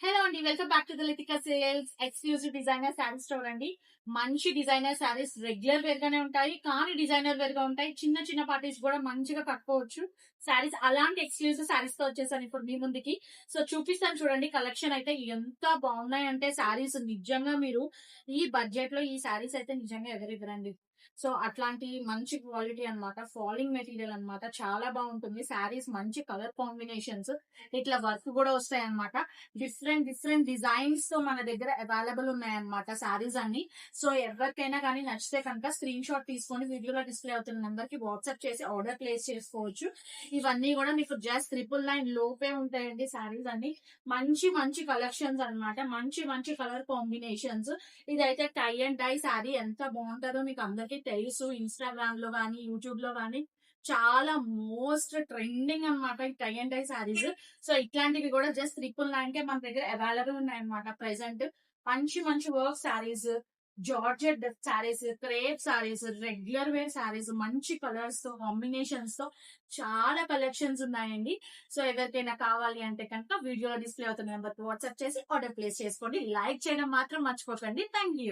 Hello అండి, welcome back to the Litika sales exclusive designer sari store అండి. మంచి డిజైనర్ శారీస్ రెగ్యులర్ వేర్ గానే ఉంటాయి, కానీ డిజైనర్ వేర్ గా ఉంటాయి. చిన్న చిన్న పార్టీస్ కూడా మంచిగా కట్టుకోవచ్చు శారీస్. అలాంటి ఎక్స్క్లూజివ్ శారీస్ తో వచ్చేసాను ఇప్పుడు మీ ముందుకి. సో చూపిస్తాను చూడండి, కలెక్షన్ అయితే ఎంత బాగున్నాయి అంటే శారీస్ నిజంగా మీరు ఈ బడ్జెట్ లో ఈ శారీస్ అయితే నిజంగా ఎవరివ్వరండి. సో అట్లాంటి మంచి క్వాలిటీ అన్నమాట, ఫాలింగ్ మెటీరియల్ అన్నమాట, చాలా బాగుంటుంది. శారీస్ మంచి కలర్ కాంబినేషన్స్, ఇట్లా వర్క్ కూడా వస్తాయి అన్నమాట. డిఫరెంట్ డిఫరెంట్ డిజైన్స్ తో మన దగ్గర అవైలబుల్ ఉన్నాయన్నమాట శారీస్ అన్ని. సో ఎవరికైనా కానీ నచ్చితే కనుక స్క్రీన్ షాట్ తీసుకొని వీడియోలో డిస్ప్లే అవుతున్న నెంబర్ కి వాట్సాప్ చేసి ఆర్డర్ ప్లేస్ చేసుకోవచ్చు. ఇవన్నీ కూడా మీకు జస్ట్ 999 లోపే ఉంటాయండి శారీస్ అన్ని. మంచి మంచి కలెక్షన్స్ అన్నమాట, మంచి మంచి కలర్ కాంబినేషన్స్. ఇదైతే టై అండ్ డై శారీ ఎంత బాగుంటుందో మీకు అందరికీ తెలుసు. ఇన్స్టాగ్రామ్ లో కానీ యూట్యూబ్ లో కానీ చాలా మోస్ట్ ట్రెండింగ్ అన్నమాట ఈ tie and dye saris. So ఇట్లాంటివి కూడా జస్ట్ 999 కే మన దగ్గర అవైలబుల్ ఉన్నాయన్నమాట ప్రెసెంట్. మంచి మంచి work saris, georgette saris, crepe saris, regular wear saris, మంచి కలర్స్ తో కాంబినేషన్స్ తో చాలా కలెక్షన్స్ ఉన్నాయండి. సో ఎవరికైనా కావాలి అంటే కనుక వీడియోలో డిస్ప్లే అవుతున్న నెంబర్ వాట్సాప్ చేసి ఆర్డర్ ప్లేస్ చేసుకోండి. లైక్ చేయడం మాత్రం మర్చిపోకండి. Thank you.